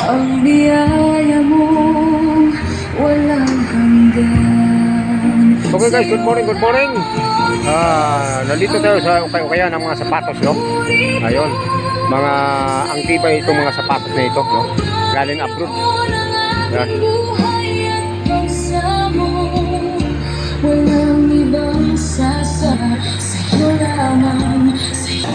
Ang biyaya mo walang hanggan. Okay guys, good morning, good morning. Nandito tayo sa ukay-ukayan ng mga sapatos, no? Ayun, mga ang tibay itong mga sapatos na ito, no? Galing abroad. Yan. Walang ibang sasama sa'yo lamang, sa'yo.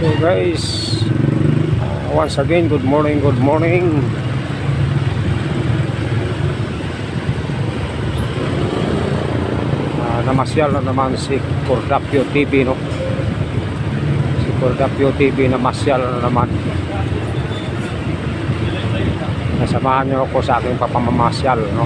Hello guys, once again, good morning, good morning. Namasyal na naman si Cordapio TV, no? Si Cordapio TV namasyal na naman. Nasamahan niyo ako sa aking papamamasyal, no?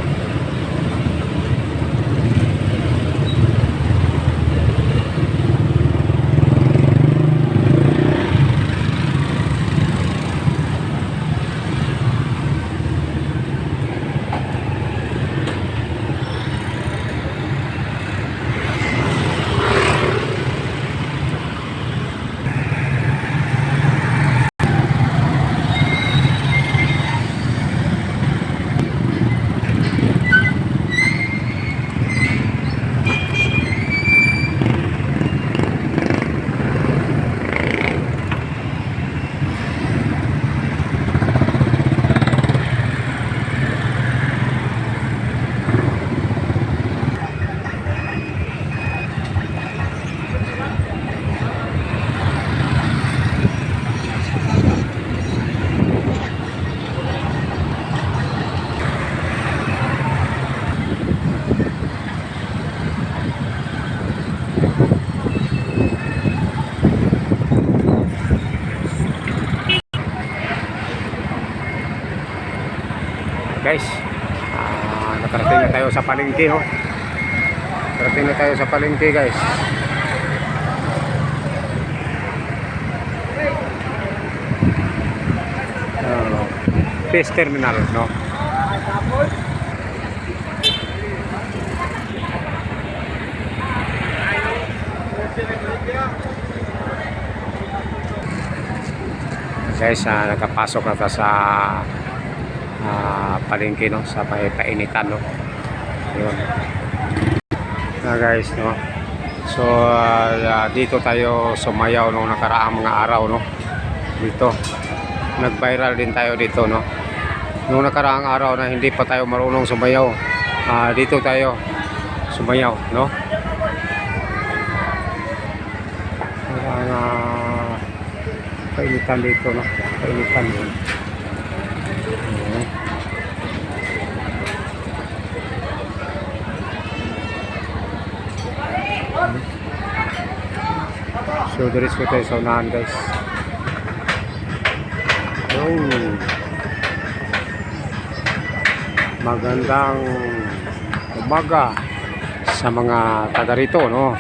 Guys, nakarating na tayo sa palengke, no? Nakarating na tayo sa palengke, guys. Fish terminal, no? Guys, nakapasok na tayo sa palengke, no, sa painitan, no. Yun guys, no. So dito tayo sumayaw nung nakaraang mga araw, no. Dito nag-viral din tayo dito, no, nung nakaraang araw na hindi pa tayo marunong sumayaw. Dito tayo sumayaw, no. Kainitan dito, no? Kainitan yun. So, diretso tayo sa unahan, guys. Yung magandang umaga sa mga taga rito, no?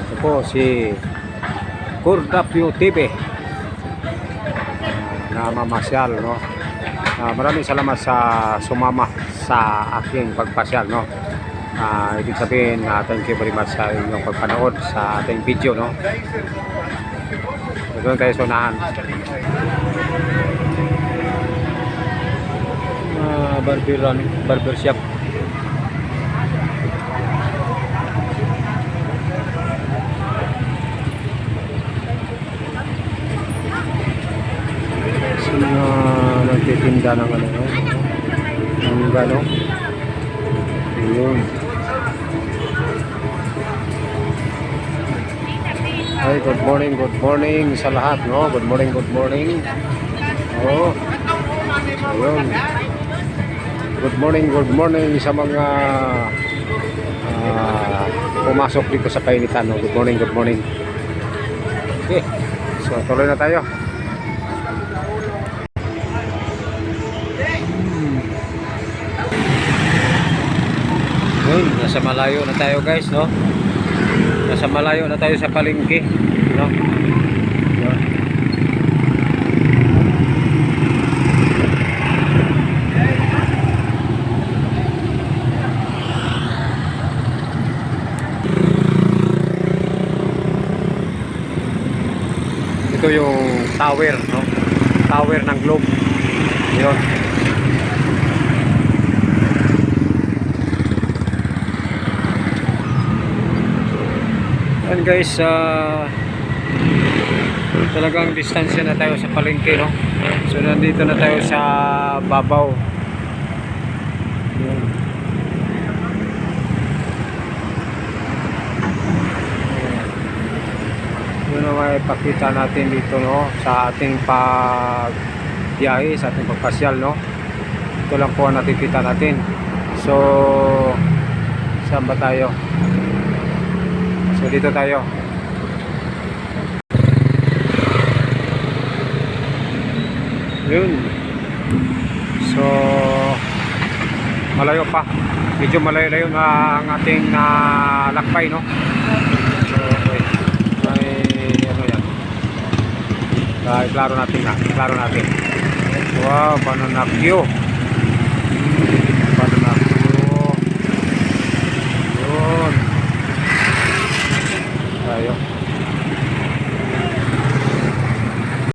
Ito po si Kurdapyo TV na mamasyal, no? Maraming salamat sa sumama sa aking pagpasyal, no? Ibig sabihin, thank you very much sa inyong pagpanood sa ating video, no? Doon tayo sa unahan. Barber shop. Sino nagtitinda ng ano, no? Ang gano? Yun. Ay, good morning sa lahat, no? Good morning. Oh. Ayun. Good morning sa mga pumasok dito sa kainitan, no? Good morning. Okay. So, tuloy na tayo. Ayun, nasa malayo na tayo, guys, no? Nasa malayo na tayo sa palengke, no? Ito yung tower, no? Tower ng Globe. Yun. And guys, talagang distansya na tayo sa palengke, no? So nandito na tayo sa babaw. Yun. Yun ang may pakita natin dito, no? Sa ating pagbiyahe, sa ating pagpasyal, no? Ito lang po ang nakikita natin. So saan ba tayo? So dito tayo. Yun. So malayo pa. Medyo malayo na ang ating lakbay, no? So okay. May ano yan. Klaro natin. Wow, banana view.